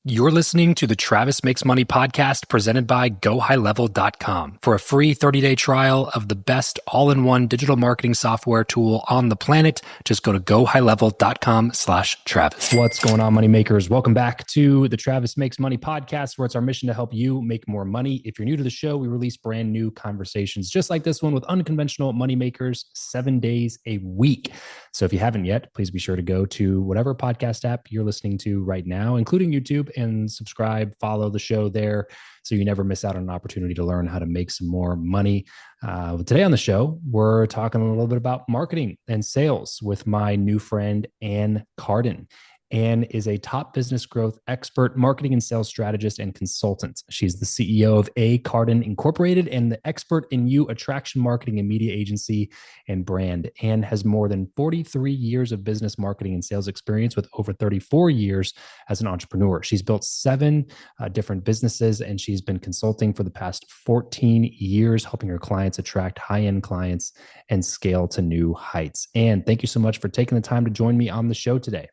You're listening to the Travis Makes Money podcast presented by GoHighLevel.com. For a free 30-day trial of the best all-in-one digital marketing software tool on the planet, just go to GoHighLevel.com/Travis. What's going on, money makers? Welcome back to the Travis Makes Money podcast, where it's our mission to help you make more money. If you're new to the show, we release brand new conversations just like this one with unconventional money makers 7 days a week. So if you haven't yet, please be sure to go to whatever podcast app you're listening to right now, including YouTube, and subscribe, follow the show there so you never miss out on an opportunity to learn how to make some more money. Today on the show, we're talking a little bit about marketing and sales with my new friend, Ann Carden. Ann is a top business growth expert, marketing and sales strategist, and consultant. She's the CEO of Carden Incorporated and the expert in you attraction marketing and media agency and brand. Ann has more than 43 years of business marketing and sales experience with over 34 years as an entrepreneur. She's built 7 different businesses, and she's been consulting for the past 14 years, helping her clients attract high-end clients and scale to new heights. Ann, thank you so much for taking the time to join me on the show today.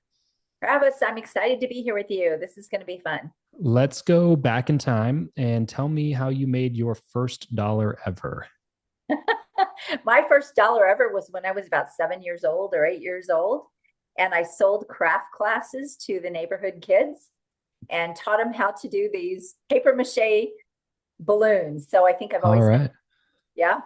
Travis, I'm excited to be here with you. This is going to be fun. Let's go back in time and tell me how you made your first dollar ever. My first dollar ever was when I was about 7 years old or 8 years old. And I sold craft classes to the neighborhood kids and taught them how to do these paper mache balloons. So I think I've always, All right. Yeah.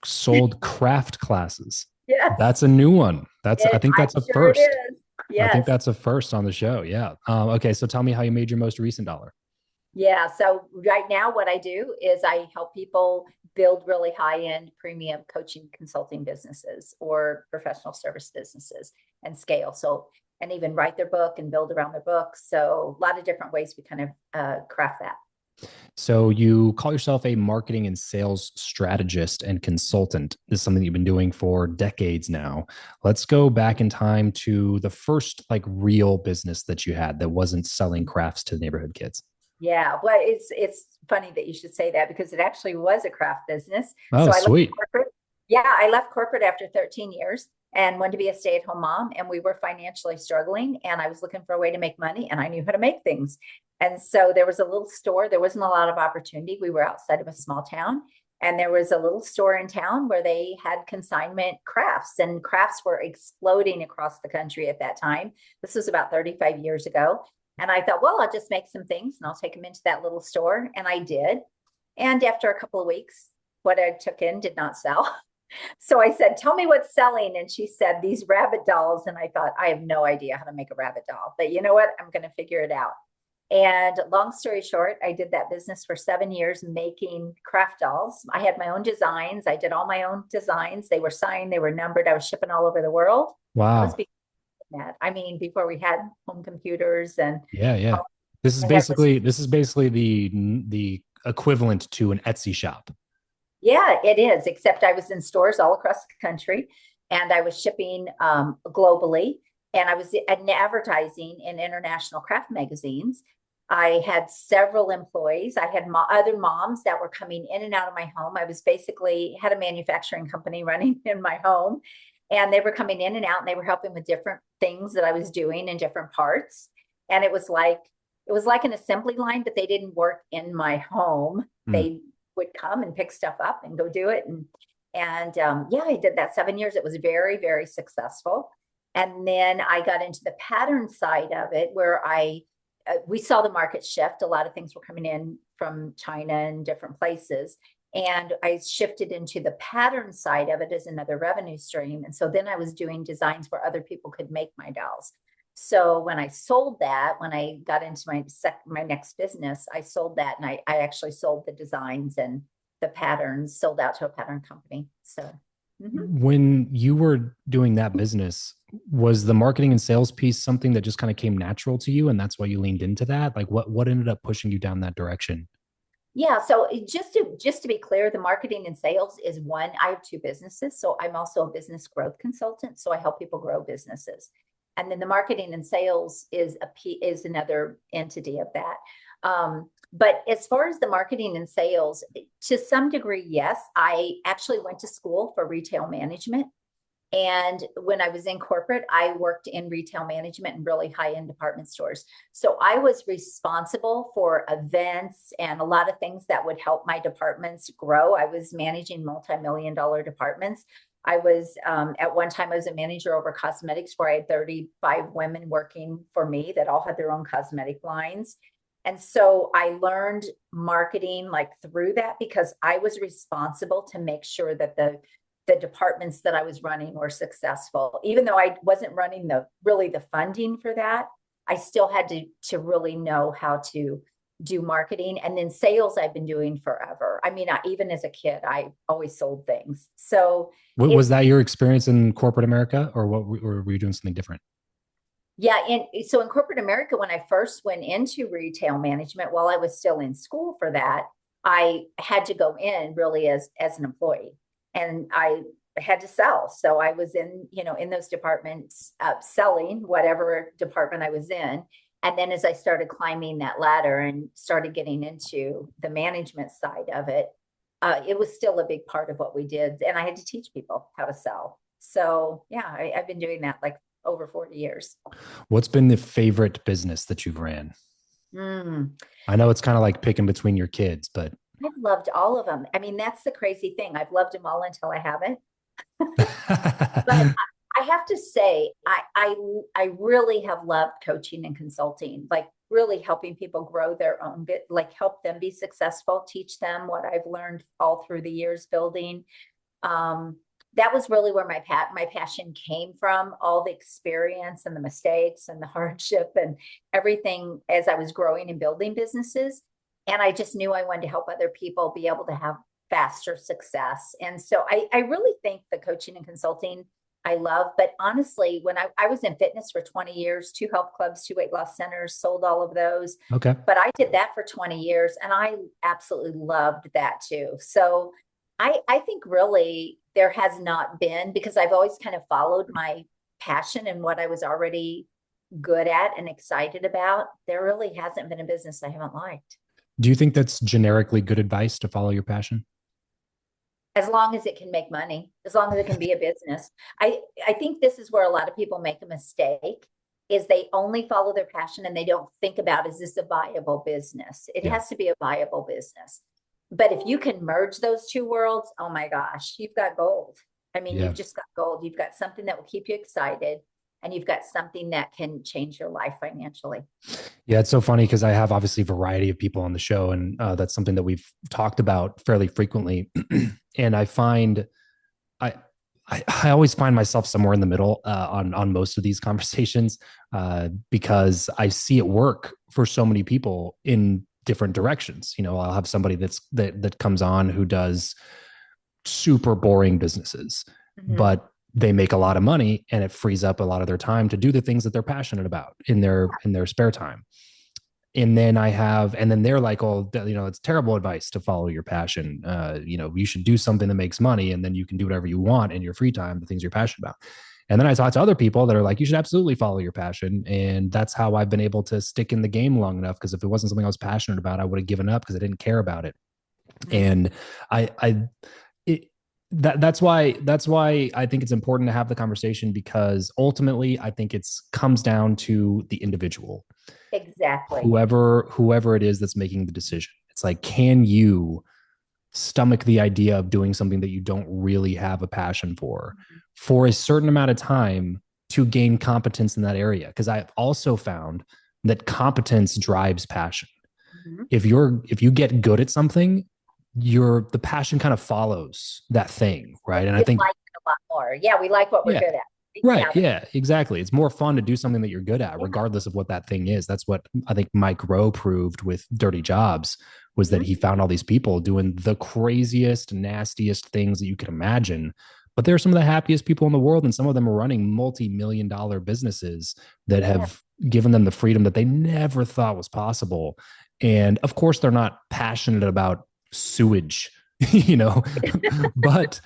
Sold craft classes. Yes. That's a new one. I think that's a first. It is. Yes. I think that's a first on the show. Yeah. Okay. So tell me how you made your most recent dollar. Yeah. So right now, what I do is I help people build really high-end premium coaching consulting businesses or professional service businesses and scale. So, and even write their book and build around their book. So a lot of different ways we kind of craft that. So you call yourself a marketing and sales strategist and consultant. This is something you've been doing for decades now. Let's go back in time to the first real business that you had that wasn't selling crafts to neighborhood kids. Yeah, well, it's funny that you should say that because it actually was a craft business. Oh, so sweet. I left corporate after 13 years and wanted to be a stay-at-home mom. And we were financially struggling and I was looking for a way to make money and I knew how to make things. And so there was a little store. There wasn't a lot of opportunity. We were outside of a small town and there was a little store in town where they had consignment crafts, and crafts were exploding across the country at that time. This was about 35 years ago. And I thought, well, I'll just make some things and I'll take them into that little store. And I did. And after a couple of weeks, what I took in did not sell. So I said, tell me what's selling. And she said, these rabbit dolls. And I thought, I have no idea how to make a rabbit doll, but you know what? I'm going to figure it out. And long story short, I did that business for 7 years making craft dolls. I had my own designs. I did all my own designs. They were signed, they were numbered. I was shipping all over the world. Wow. Before we had home computers and yeah. This is basically the equivalent to an Etsy shop. Yeah, it is, except I was in stores all across the country and I was shipping globally, and I was advertising in international craft magazines. I had several employees. I had other moms that were coming in and out of my home. I was basically had a manufacturing company running in my home, and they were coming in and out and they were helping with different things that I was doing in different parts. And it was like an assembly line, but they didn't work in my home. They would come and pick stuff up and go do it. And I did that 7 years. It was very, very successful. And then I got into the pattern side of it where we saw the market shift. A lot of things were coming in from China and different places. And I shifted into the pattern side of it as another revenue stream. And so then I was doing designs where other people could make my dolls. So when I sold that, when I got into my next business, I sold that, and I actually sold the designs and the patterns, sold out to a pattern company. So when you were doing that business, was the marketing and sales piece something that just kind of came natural to you, and that's why you leaned into that? What ended up pushing you down that direction? Yeah. So just to be clear, the marketing and sales is one. I have 2 businesses. So I'm also a business growth consultant. So I help people grow businesses. And then the marketing and sales is another entity of that. But as far as the marketing and sales, to some degree, yes, I actually went to school for retail management. And when I was in corporate, I worked in retail management and really high-end department stores. So I was responsible for events and a lot of things that would help my departments grow. I was managing multi-million-dollar departments. I was at one time I was a manager over cosmetics where I had 35 women working for me that all had their own cosmetic lines. And so I learned marketing like through that because I was responsible to make sure that the departments that I was running were successful. Even though I wasn't running the funding for that, I still had to really know how to do marketing. And then sales I've been doing forever. I mean, even as a kid, I always sold things. So Was that your experience in corporate America, or were you doing something different? yeah, and so in corporate America, when I first went into retail management, while I was still in school for that, I had to go in really as an employee, and I had to sell. So I was in those departments, selling whatever department I was in. And then as I started climbing that ladder and started getting into the management side of it was still a big part of what we did, and I had to teach people how to sell. So yeah, I've been doing that like over 40 years. What's been the favorite business that you've ran? Mm. I know it's kind of like picking between your kids, but I've loved all of them. I mean, that's the crazy thing. I've loved them all until I haven't. But I have to say, I really have loved coaching and consulting, like really helping people grow their own bit, like help them be successful, teach them what I've learned all through the years building. Um, that was really where my passion came from, all the experience and the mistakes and the hardship and everything as I was growing and building businesses. And I just knew I wanted to help other people be able to have faster success. And so I really think the coaching and consulting I love. But honestly, when I was in fitness for 20 years, 2 health clubs, 2 weight loss centers, sold all of those. okay. But I did that for 20 years and I absolutely loved that too. So I think really there has not been, because I've always kind of followed my passion and what I was already good at and excited about. There really hasn't been a business I haven't liked. Do you think that's generically good advice to follow your passion? As long as it can make money, as long as it can be a business. I think this is where a lot of people make a mistake is they only follow their passion and they don't think about, is this a viable business? It Yeah. has to be a viable business. But if you can merge those two worlds, oh my gosh, you've got gold. I mean, Yeah. you've just got gold. You've got something that will keep you excited and you've got something that can change your life financially. Yeah, it's so funny because I have obviously a variety of people on the show, and that's something that we've talked about fairly frequently. And I find I, I always find myself somewhere in the middle on most of these conversations because I see it work for so many people in different directions. You know, I'll have somebody that comes on who does super boring businesses, Mm-hmm. but they make a lot of money and it frees up a lot of their time to do the things that they're passionate about in their spare time. And then they're like, oh, it's terrible advice to follow your passion. You should do something that makes money and then you can do whatever you want in your free time, the things you're passionate about. And then I talk to other people that are like, you should absolutely follow your passion. And that's how I've been able to stick in the game long enough. Because if it wasn't something I was passionate about, I would have given up because I didn't care about it. Mm-hmm. And I it, that's why I think it's important to have the conversation, because ultimately I think it's comes down to the individual, Exactly. whoever it is that's making the decision. It's like, can you stomach the idea of doing something that you don't really have a passion for a certain amount of time to gain competence in that area? Because I've also found that competence drives passion. Mm-hmm. If you get good at something, the passion kind of follows that thing, right? And I We think, like it a lot more. Yeah, we like what we're yeah, good at. right, Yeah, yeah, exactly. It's more fun to do something that you're good at, yeah. regardless of what that thing is. That's what I think Mike Rowe proved with Dirty Jobs, was that Mm-hmm. he found all these people doing the craziest, nastiest things that you could imagine. But they're some of the happiest people in the world, and some of them are running multi-million-dollar businesses that Yeah. have given them the freedom that they never thought was possible. And of course, they're not passionate about sewage, you know, but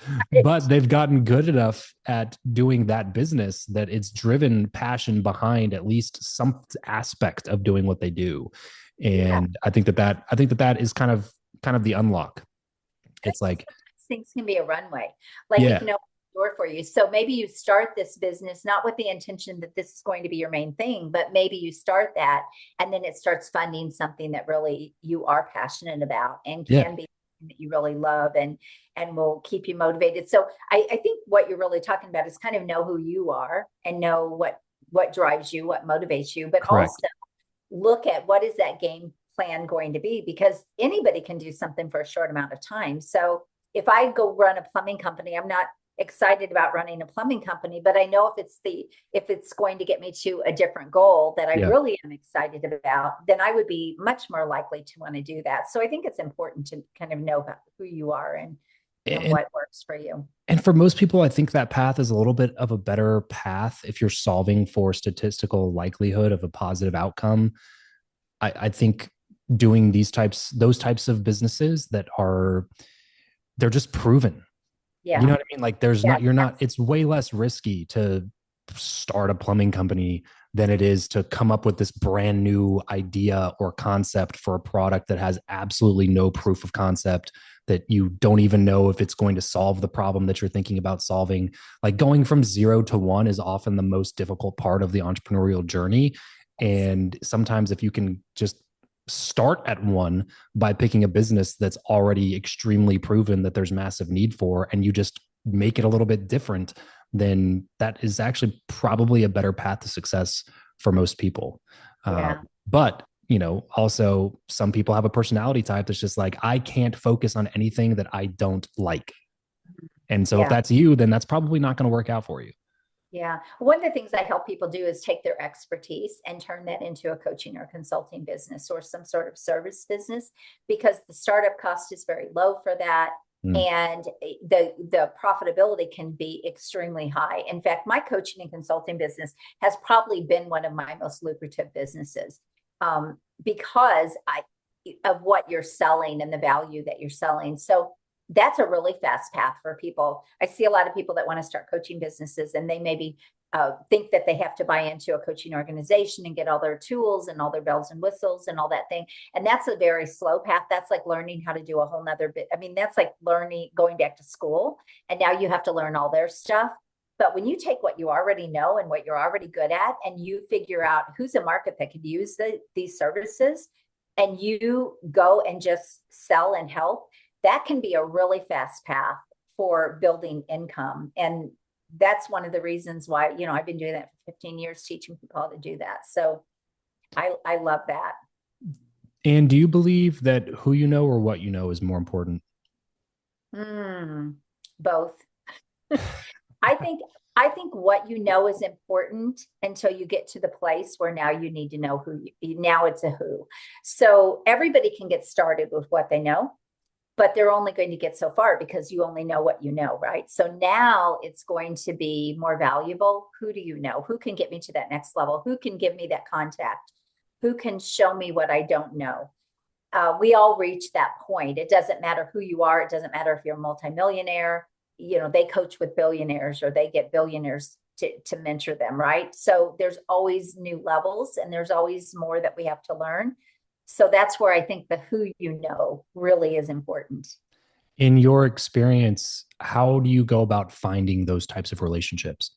they've gotten good enough at doing that business that it's driven passion behind at least some aspect of doing what they do. Yeah. And I think that is kind of the unlock. It's like, Things can be a runway. Like, yeah, door for you. So maybe you start this business not with the intention that this is going to be your main thing, but maybe you start that and then it starts funding something that really you are passionate about and Yeah. can be that you really love and will keep you motivated. So I think what you're really talking about is kind of know who you are and know what drives you, what motivates you, but Correct. also look at what is that game plan going to be, because anybody can do something for a short amount of time. So if I go run a plumbing company, I'm not excited about running a plumbing company, but I know if it's going to get me to a different goal that I Yeah. really am excited about, then I would be much more likely to want to do that. So I think it's important to kind of know about who you are and And what works for you. and for most people, I think that path is a little bit of a better path if you're solving for statistical likelihood of a positive outcome. I think doing those types of businesses that are they're just proven. You know Yeah. what I mean? Like there's Yeah. not, you're not, it's way less risky to start a plumbing company than it is to come up with this brand new idea or concept for a product that has absolutely no proof of concept, that you don't even know if it's going to solve the problem that you're thinking about solving. Like going from 0 to 1 is often the most difficult part of the entrepreneurial journey. And sometimes if you can just start at 1 by picking a business that's already extremely proven that there's massive need for, and you just make it a little bit different, then that is actually probably a better path to success for most people. Yeah. But also some people have a personality type that's just like, I can't focus on anything that I don't like. And so if Yeah. that's you, then that's probably not going to work out for you. Yeah. One of the things I help people do is take their expertise and turn that into a coaching or consulting business or some sort of service business, because the startup cost is very low for that. Mm. And the profitability can be extremely high. In fact, my coaching and consulting business has probably been one of my most lucrative businesses, because of what you're selling and the value that you're selling. So that's a really fast path for people. I see a lot of people that want to start coaching businesses and they maybe think that they have to buy into a coaching organization and get all their tools and all their bells and whistles and all that thing. And that's a very slow path. That's like learning how to do a whole nother bit. I mean, that's like going back to school, and now you have to learn all their stuff. But when you take what you already know and what you're already good at, and you figure out who's a market that could use these services, and you go and just sell and help, that can be a really fast path for building income. And that's one of the reasons why, I've been doing that for 15 years, teaching people how to do that. So I love that. And do you believe that who you know or what you know is more important? Both. I think I think what you know is important until you get to the place where now you need to know now it's a who. So everybody can get started with what they know, but they're only going to get so far because you only know what you know, right? So now it's going to be more valuable. Who do you know? Who can get me to that next level? Who can give me that contact? Who can show me what I don't know? We all reach that point. It doesn't matter who you are. It doesn't matter if you're a multimillionaire. They coach with billionaires or they get billionaires to mentor them, right? So there's always new levels and there's always more that we have to learn. So that's where I think the who you know really is important. In your experience, how do you go about finding those types of relationships?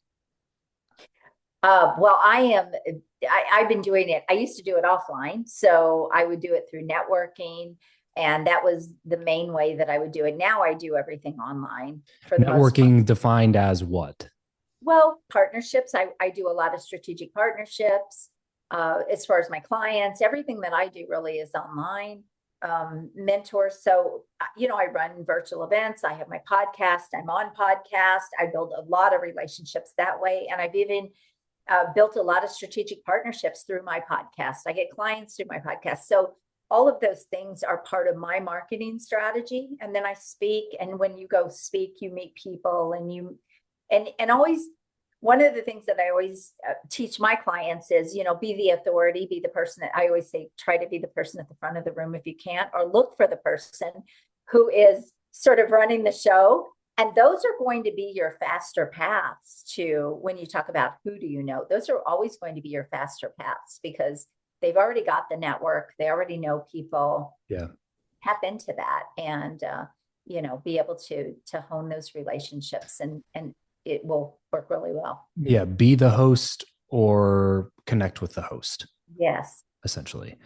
Well, I've been doing it. I used to do it offline. So I would do it through networking. And that was the main way that I would do it. Now I do everything online for the most part. Networking defined as what? Well, partnerships. I do a lot of strategic partnerships. As far as my clients, everything that I do really is online. Mentors. So, I run virtual events. I have my podcast. I'm on podcast. I build a lot of relationships that way. And I've even built a lot of strategic partnerships through my podcast. I get clients through my podcast. So all of those things are part of my marketing strategy. And then I speak. And when you go speak, you meet people and always, one of the things that I always teach my clients is, be the authority, be the person that I always say, try to be the person at the front of the room if you can't, or look for the person who is sort of running the show. And those are going to be your faster paths to when you talk about who do you know, those are always going to be your faster paths because they've already got the network. They already know people. Yeah. Tap into that and, be able to hone those relationships and it will work really well. Yeah, be the host or connect with the host, Yes. essentially.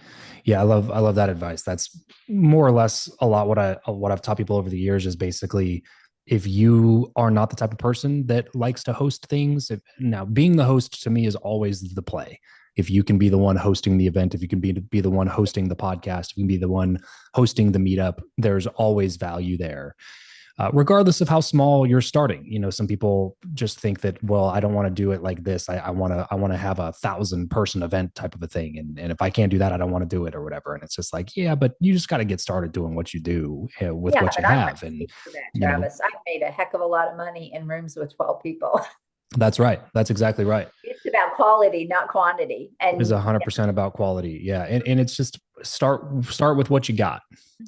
Yeah, I love that advice. That's more or less a lot what I've taught people over the years is basically if you are not the type of person that likes to host things, now being the host to me is always the play. If you can be the one hosting the event, if you can be the one hosting the podcast, if you can be the one hosting the meetup, there's always value there. Regardless of how small you're starting. Some people just think that, well, I don't want to do it like this. I want to have 1,000-person event type of a thing. And if I can't do that, I don't want to do it or whatever. And it's just like, yeah, but you just got to get started doing what you do with Yeah, what but you I want have. to And, speak to that, you know, Travis. I've made a heck of a lot of money in rooms with 12 people. that's right. That's exactly right. It's about quality, not quantity. It is And 100% about quality. Yeah. And it's just start with what you got.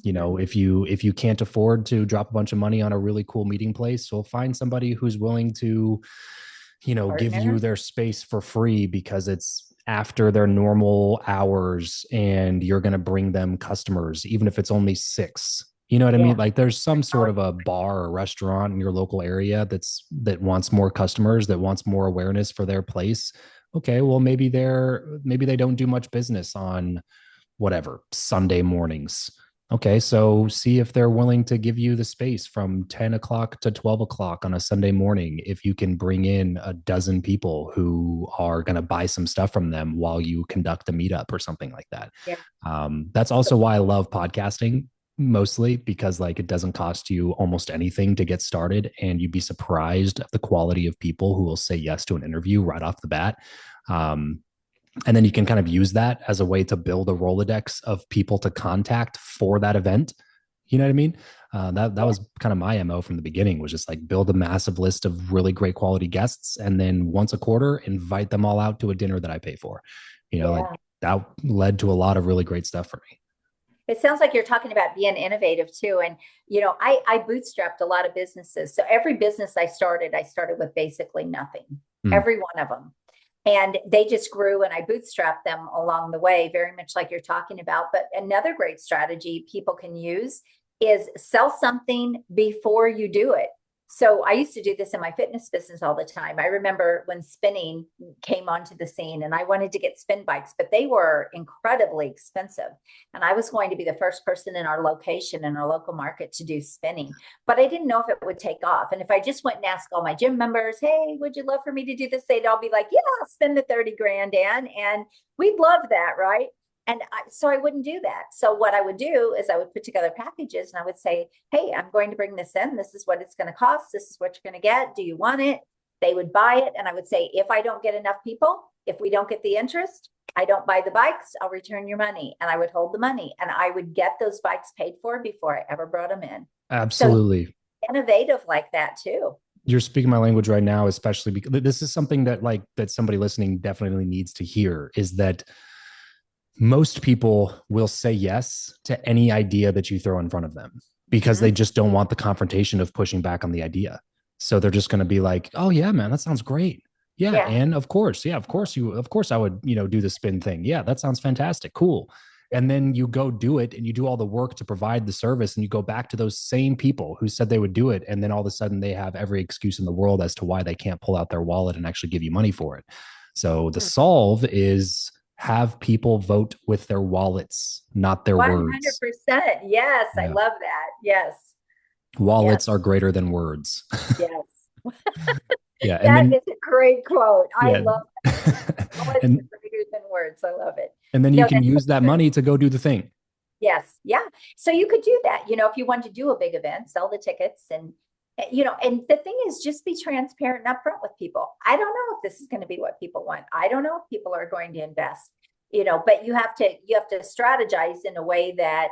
If you can't afford to drop a bunch of money on a really cool meeting place, so find somebody who's willing to give you partner. their space for free because it's after their normal hours and you're going to bring them customers, even if it's only six. You know what I Yeah. mean? Like there's some sort of a bar or restaurant in your local area that wants more customers, that wants more awareness for their place. Okay, well maybe they don't do much business on whatever Sunday mornings. Okay, so see if they're willing to give you the space from 10 o'clock to 12 o'clock on a Sunday morning. If you can bring in a dozen people who are going to buy some stuff from them while you conduct a meetup or something like that. Yeah. That's also why I love podcasting mostly because like it doesn't cost you almost anything to get started and you'd be surprised at the quality of people who will say yes to an interview right off the bat. Um, and then you can kind of use that as a way to build a Rolodex of people to contact for that event. You know what I mean? That Yeah. was kind of my MO from the beginning, was just like build a massive list of really great quality guests. And then once a quarter, invite them all out to a dinner that I pay for, like Yeah. that led to a lot of really great stuff for me. It sounds like you're talking about being innovative too. And, I bootstrapped a lot of businesses. So every business I started with basically nothing, Mm. every one of them. And they just grew and I bootstrapped them along the way, very much like you're talking about. But another great strategy people can use is sell something before you do it. So I used to do this in my fitness business all the time. I remember when spinning came onto the scene and I wanted to get spin bikes, but they were incredibly expensive. And I was going to be the first person in our location, in our local market, to do spinning. But I didn't know if it would take off. And if I just went and asked all my gym members, hey, would you love for me to do this? They'd all be like, yeah, I'll spend the 30 grand, Ann. And we'd love that, right? And so I wouldn't do that. So what I would do is I would put together packages and I would say, hey, I'm going to bring this in. This is what it's going to cost. This is what you're going to get. Do you want it? They would buy it. And I would say, if I don't get enough people, if we don't get the interest, I don't buy the bikes, I'll return your money. And I would hold the money and I would get those bikes paid for before I ever brought them in. So Absolutely. innovative like that too. You're speaking my language right now, especially because this is something that somebody listening definitely needs to hear, is that most people will say yes to any idea that you throw in front of them because they just don't want the confrontation of pushing back on the idea. So they're just going to be like, oh yeah, man, that sounds great. Yeah. Yeah. And of course, of course I would, do the spin thing. Yeah. That sounds fantastic. Cool. And then you go do it and you do all the work to provide the service and you go back to those same people who said they would do it. And then all of a sudden they have every excuse in the world as to why they can't pull out their wallet and actually give you money for it. So the solve is have people vote with their wallets, not their words. 100%. Yes. I Yeah. love that. Yes. Wallets Yes. are greater than words. Yes. Yeah. And That then, is a great quote. I yeah. love that. Words and, are greater than words. I love it. and then you No, can that's so use that true. money to go do the thing. Yes. Yeah. So you could do that, if you want to do a big event, sell the tickets and the thing is just be transparent and upfront with people. I don't know if this is going to be what people want. I don't know if people are going to invest, but you have to strategize in a way that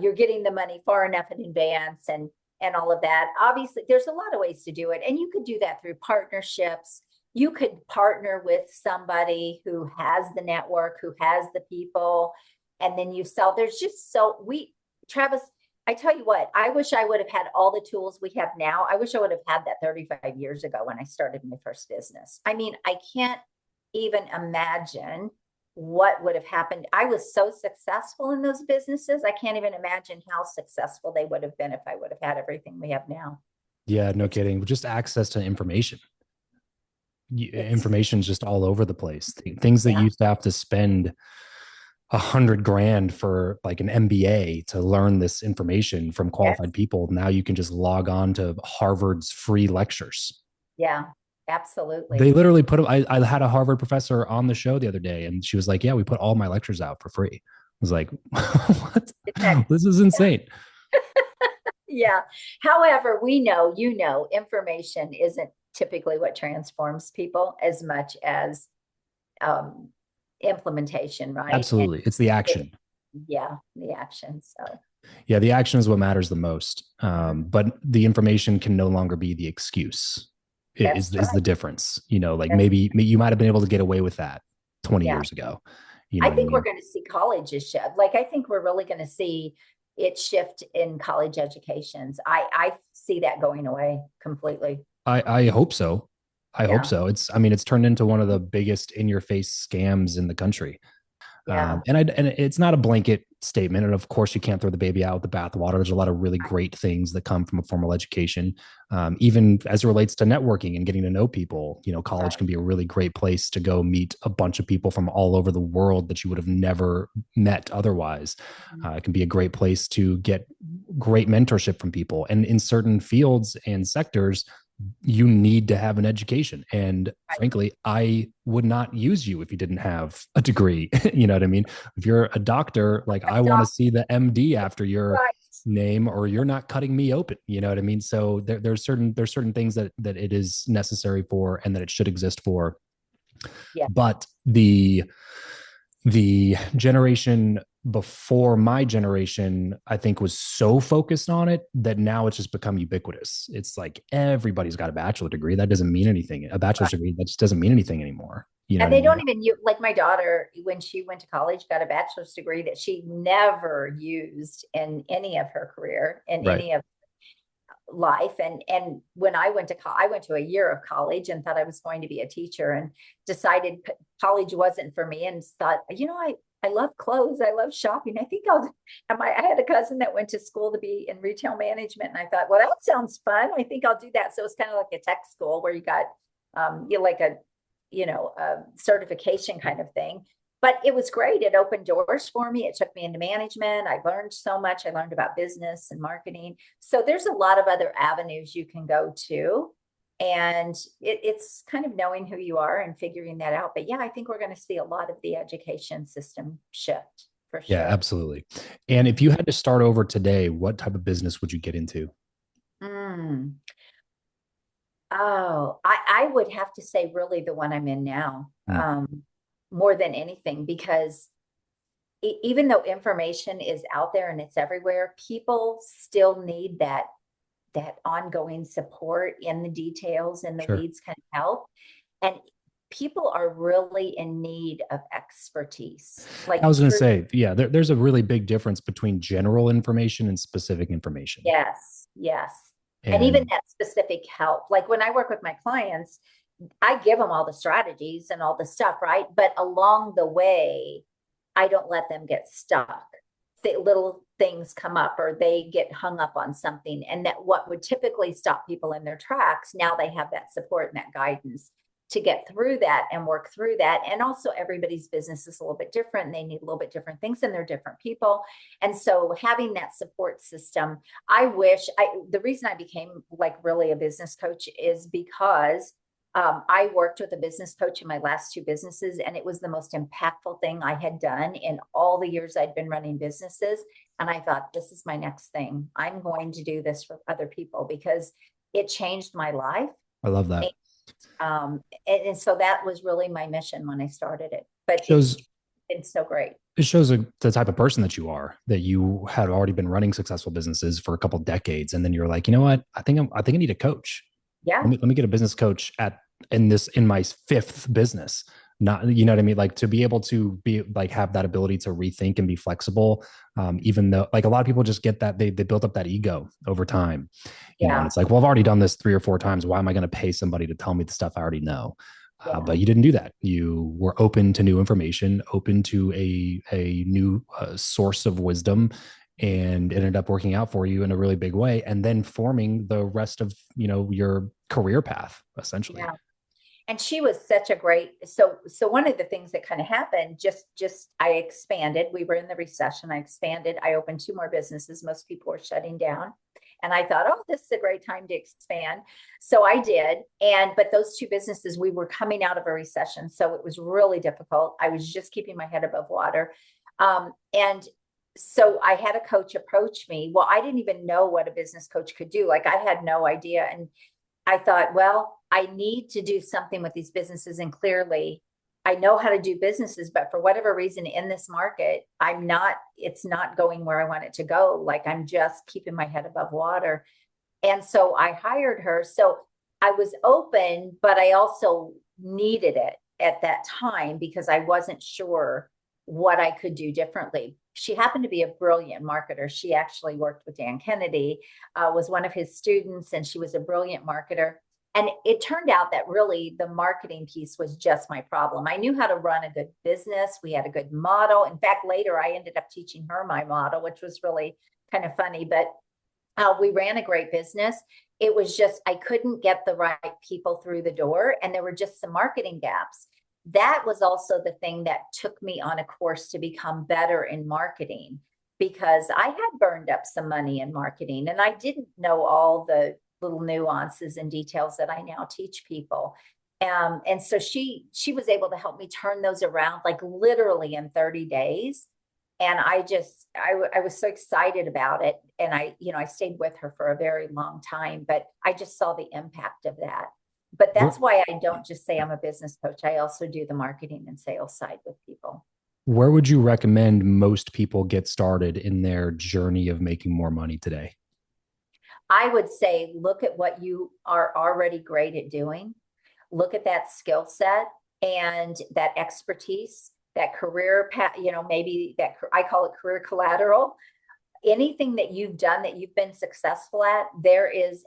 you're getting the money far enough in advance and all of that. Obviously, there's a lot of ways to do it. And you could do that through partnerships. You could partner with somebody who has the network, who has the people, and then you sell. Travis, I tell you what, I wish I would have had all the tools we have now. I wish I would have had that 35 years ago when I started my first business. I mean, I can't even imagine what would have happened. I was so successful in those businesses. I can't even imagine how successful they would have been if I would have had everything we have now. Yeah, no It's kidding. Just access to information. it's Information's just all over the place. Things that you yeah, used to have to spend 100 grand for like an MBA to learn this information from yes, qualified people. Now you can just log on to Harvard's free lectures. yeah, They absolutely. literally I had a Harvard professor on the show the other day, and she was like, yeah, we put all my lectures out for free. I was like, what? Isn't that This is insane. yeah. However, we know, information isn't typically what transforms people as much as um, implementation, right? And Absolutely. It's the it, action. yeah, the action. So, Yeah, the action is what matters the most. mhm, But the information can no longer be the excuse. that's Is the right. difference? Like That's, maybe you might have been able to get away with that 20 yeah. years ago. You know I what I think we're mean? going to see colleges shift. Like, I think we're really going to see it shift in college educations. I see that going away completely. I hope so. I hope Yeah. so. I mean, it's turned into one of the biggest in your face scams in the country. Yeah. And it's not a blanket statement, and of course you can't throw the baby out with the bathwater. There's a lot of really great things that come from a formal education, even as it relates to networking and getting to know people. College Right. can be a really great place to go meet a bunch of people from all over the world that you would have never met otherwise. Mhm. It can be a great place to get great mentorship from people, and in certain fields and sectors you need to have an education. And Right. frankly, I would not use you if you didn't have a degree. You know what I mean? If you're a doctor, like I want to see the MD after your Right. name, or you're not cutting me open. You know what I mean? So there's certain things that it is necessary for and that it should exist for. Yeah. But the generation before my generation, I think, was so focused on it that now it's just become ubiquitous. It's like everybody's got a bachelor degree. That doesn't mean anything. A bachelor's Right. degree, that just doesn't mean anything anymore. You know And what I they don't mean? even use, like my daughter, when she went to college, got a bachelor's degree that she never used in any of her career, in Right. any of life. And when I went to I went to a year of college and thought I was going to be a teacher, and decided college wasn't for me, and thought, I love clothes, I love shopping, I think I'll I had a cousin that went to school to be in retail management, and I thought, well, that sounds fun, I think I'll do that. So it's kind of like a tech school where you got like a certification kind of thing. But it was great. It opened doors for me. It took me into management. I learned so much. I learned about business and marketing. So there's a lot of other avenues you can go to. And it's kind of knowing who you are and figuring that out. But yeah, I think we're going to see a lot of the education system shift for Yeah, sure. absolutely. And if you had to start over today, what type of business would you get into? Mm. Oh, I would have to say really the one I'm in now, Hmm. more than anything, because even though information is out there and it's everywhere, people still need that ongoing support in the details and the Sure. weeds kind of help. And people are really in need of expertise, I like was going to true. say, yeah, there's a really big difference between general information and specific information. Yes, yes. And even And that specific help. Like when I work with my clients, I give them all the strategies and all the stuff, right? But along the way, I don't let them get stuck. Little things come up or they get hung up on something. And that what would typically stop people in their tracks, now they have that support and that guidance to get through that and work through that. And also, everybody's business is a little bit different. And they need a little bit different things, and they're different people. And so, having that support system, the reason I became like really a business coach is because I worked with a business coach in my last two businesses, and it was the most impactful thing I had done in all the years I'd been running businesses. And I thought, this is my next thing. I'm going to do this for other people because it changed my life. I love that. And, and so that was really my mission when I started it. But it's Shows been so great. it shows the type of person that you are, that you had already been running successful businesses for a couple decades, and then you're like, you know what, I think I need a coach. Yeah. Let me get a business coach in my fifth business. Not, you know what I mean? Like, to be able to be like, have that ability to rethink and be flexible. Even though like a lot of people just get that they build up that ego over time, and Yeah. it's like, well, I've already done this 3 or 4 times. Why am I going to pay somebody to tell me the stuff I already know? Yeah. But you didn't do that. You were open to new information, open to a new source of wisdom, and it ended up working out for you in a really big way, and then forming the rest of, your career path, essentially. Yeah. And she was such a great, so one of the things that kind of happened, just I expanded. We were in the recession. I expanded. I opened two more businesses. Most people were shutting down. And I thought, oh, this is a great time to expand. So I did. But those two businesses, we were coming out of a recession. So it was really difficult. I was just keeping my head above water. And so I had a coach approach me. Well, I didn't even know what a business coach could do. Like, I had no idea. And I thought, well, I need to do something with these businesses. And clearly, I know how to do businesses, but for whatever reason in this market, it's not going where I want it to go. Like, I'm just keeping my head above water. And so I hired her. So I was open, but I also needed it at that time because I wasn't sure what I could do differently. She happened to be a brilliant marketer. She actually worked with Dan Kennedy, was one of his students, and she was a brilliant marketer. And it turned out that really the marketing piece was just my problem. I knew how to run a good business. We had a good model. In fact, later I ended up teaching her my model, which was really kind of funny, but we ran a great business. It was just, I couldn't get the right people through the door, and there were just some marketing gaps. That was also the thing that took me on a course to become better in marketing, because I had burned up some money in marketing and I didn't know all the little nuances and details that I now teach people. And so she was able to help me turn those around, like literally in 30 days. And I was so excited about it. And I stayed with her for a very long time, but I just saw the impact of that. But that's why I don't just say I'm a business coach. I also do the marketing and sales side with people. Where would you recommend most people get started in their journey of making more money today? I would say, look at what you are already great at doing. Look at that skill set and that expertise, that career path, maybe that I call it career collateral. Anything that you've done that you've been successful at, there's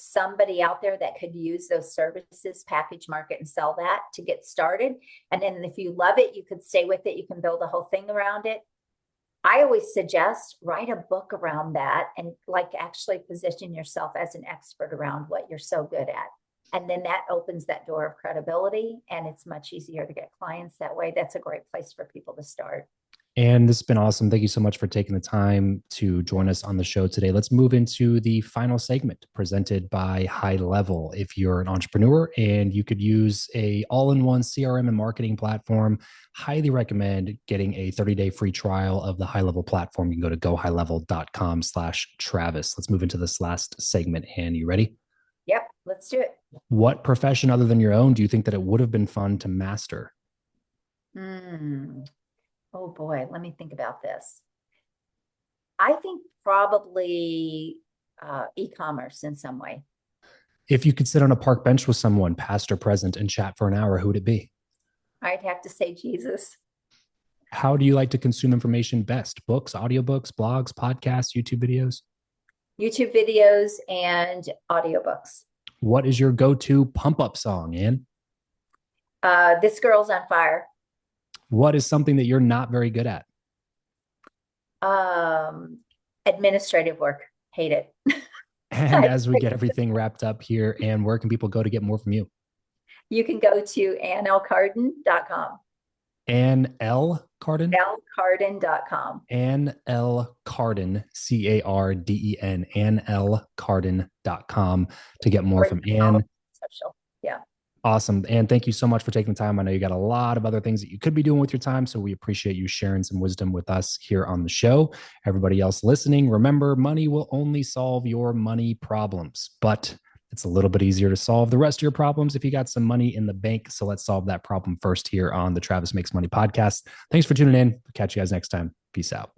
somebody out there that could use those services, package, market, and sell that to get started. And then if you love it, you could stay with it. You can build a whole thing around it. I always suggest write a book around that and like actually position yourself as an expert around what you're so good at. And then that opens that door of credibility, and it's much easier to get clients that way. That's a great place for people to start. And this has been awesome. Thank you so much for taking the time to join us on the show today. Let's move into the final segment presented by High Level. If you're an entrepreneur and you could use a all-in-one CRM and marketing platform, highly recommend getting a 30-day free trial of the High Level platform. You can go to gohighlevel.com/Travis. Let's move into this last segment. Ann, you ready? Yep, let's do it. What profession other than your own do you think that it would have been fun to master? Oh boy, let me think about this. I think probably e-commerce in some way. If you could sit on a park bench with someone, past or present, and chat for an hour, who would it be? I'd have to say Jesus. How do you like to consume information best? Books, audiobooks, blogs, podcasts, YouTube videos? YouTube videos and audiobooks. What is your go-to pump-up song, Ann? This Girl's on Fire. What is something that you're not very good at? Administrative work. Hate it. And as we get everything wrapped up here, Ann, where can people go to get more from you? You can go to annlcarden.com. Ann L. Carden? Carden.com. Ann L. Carden, Carden, AnnLCarden.com to get more from Ann. Social. Yeah. Awesome. And thank you so much for taking the time. I know you got a lot of other things that you could be doing with your time. So we appreciate you sharing some wisdom with us here on the show. Everybody else listening, remember, money will only solve your money problems, but it's a little bit easier to solve the rest of your problems if you got some money in the bank. So let's solve that problem first here on the Travis Makes Money podcast. Thanks for tuning in. Catch you guys next time. Peace out.